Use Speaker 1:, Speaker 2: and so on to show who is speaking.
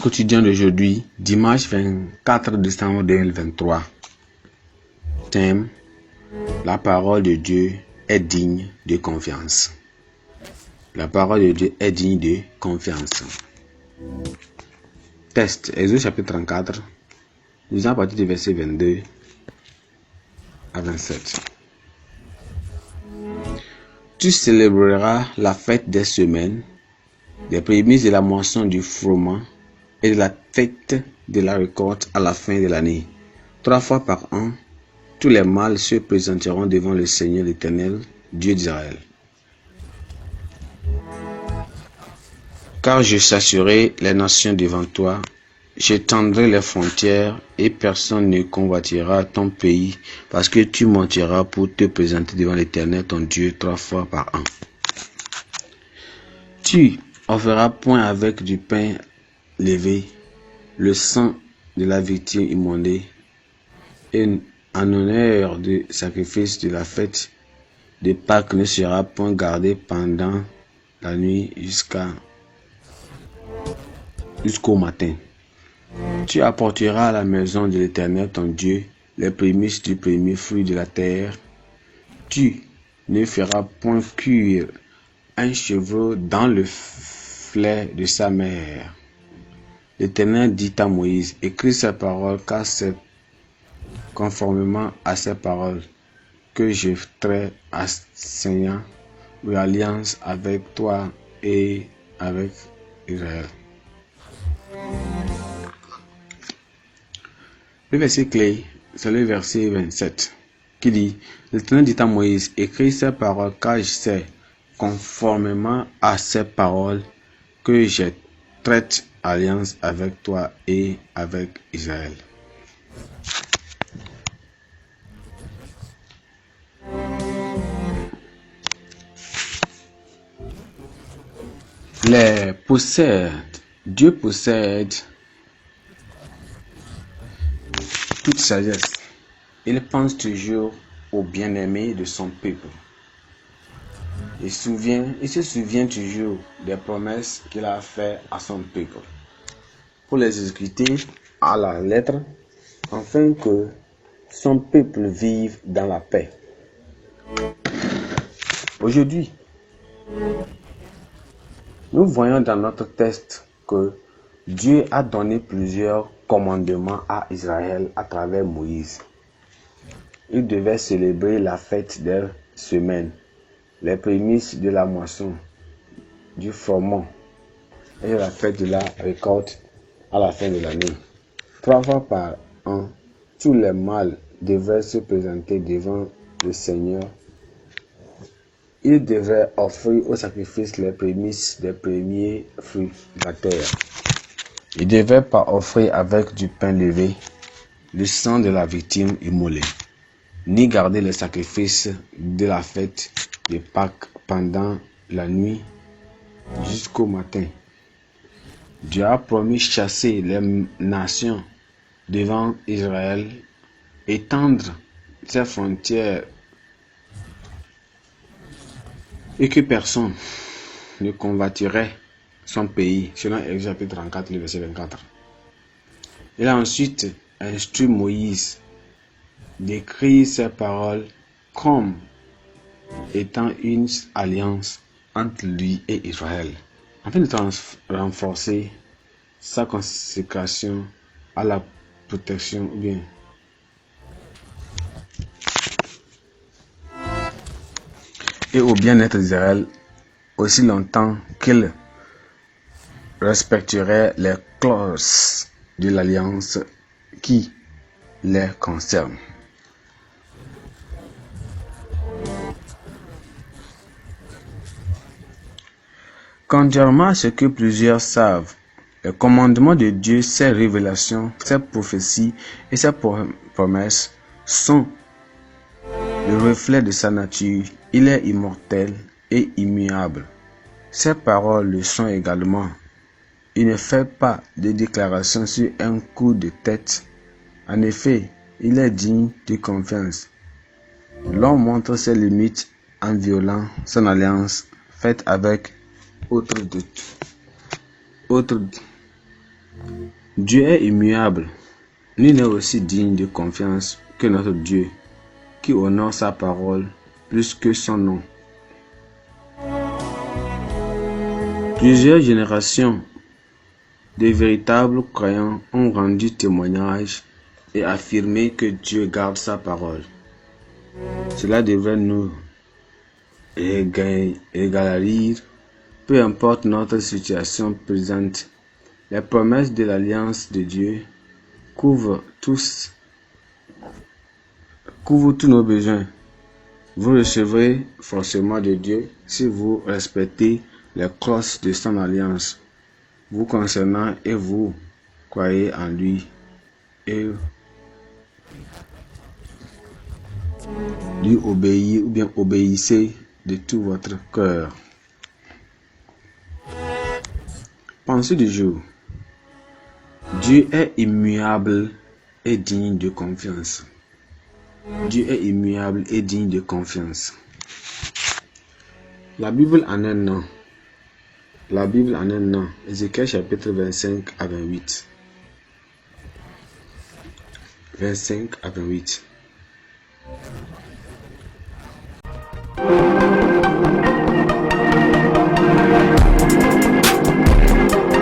Speaker 1: Quotidien d'aujourd'hui, dimanche 24 décembre 2023. Thème: la parole de Dieu est digne de confiance. La parole de Dieu est digne de confiance. Test, Exode chapitre 34, lisons à partir du verset 22 à 27. Tu célébreras la fête des semaines, des prémices de la moisson du froment et de la fête de la récolte à la fin de l'année. 3 fois par an, tous les mâles se présenteront devant le Seigneur l'Éternel, Dieu d'Israël. Car je chasserai les nations devant toi, j'étendrai les frontières et personne ne convoitera ton pays, parce que tu monteras pour te présenter devant l'Éternel ton Dieu 3 fois par an. Tu offriras point avec du pain levé le sang de la victime immolée, et en honneur du sacrifice de la fête de Pâques ne sera point gardé pendant la nuit jusqu'au matin. Tu apporteras à la maison de l'Éternel ton Dieu les prémices du premier fruit de la terre. Tu ne feras point cuire un chevreau dans le fleuve de sa mère. L'Éternel dit à Moïse: écris ces paroles, car c'est conformément à ces paroles que je ferai assignant une alliance avec toi et avec Israël. Le verset clé, c'est le verset 27 qui dit: l'Éternel dit à Moïse, écris ces paroles, car c'est conformément à ces paroles que je traite alliance avec toi et avec Israël. Dieu possède toute sagesse. Il pense toujours au bien-aimé de son peuple. Il se souvient toujours des promesses qu'il a faites à son peuple, pour les exécuter à la lettre, afin que son peuple vive dans la paix. Aujourd'hui, nous voyons dans notre texte que Dieu a donné plusieurs commandements à Israël à travers Moïse. Il devait célébrer la fête des semaines, les prémices de la moisson, du froment et la fête de la récolte à la fin de l'année. 3 fois par an, tous les mâles devaient se présenter devant le Seigneur. Ils devaient offrir au sacrifice les prémices des premiers fruits de la terre. Ils ne devaient pas offrir avec du pain levé le sang de la victime immolée, ni garder les sacrifices de la fête de Pâques pendant la nuit jusqu'au matin. Dieu a promis chasser les nations devant Israël, étendre ses frontières et que personne ne convoiterait son pays, selon Exode chapitre 34, le verset 24. Il a ensuite instruit Moïse d'écrire ces paroles comme étant une alliance entre lui et Israël, afin de renforcer sa consécration à la protection et au bien-être d'Israël, aussi longtemps qu'il respecterait les clauses de l'alliance qui les concernent. Contrairement à ce que plusieurs savent, les commandements de Dieu, ses révélations, ses prophéties et ses promesses sont le reflet de sa nature. Il est immortel et immuable. Ses paroles le sont également. Il ne fait pas de déclarations sur un coup de tête. En effet, il est digne de confiance. L'homme montre ses limites en violant son alliance faite avec autre Dieu est immuable. Nul n'est aussi digne de confiance que notre Dieu, qui honore sa parole plus que son nom. Plusieurs générations de véritables croyants ont rendu témoignage et affirmé que Dieu garde sa parole. Cela devrait nous égalir, peu importe notre situation présente. Les promesses de l'alliance de Dieu couvrent tous nos besoins. Vous recevrez forcément de Dieu si vous respectez les clauses de son alliance vous concernant et vous croyez en lui et lui obéir ou bien obéissez de tout votre cœur. Pensée du jour. Dieu est immuable et digne de confiance. Dieu est immuable et digne de confiance. La Bible en un nom. La Bible en un nom. Ézéchiel chapitre 25 à 28. 25 à 28.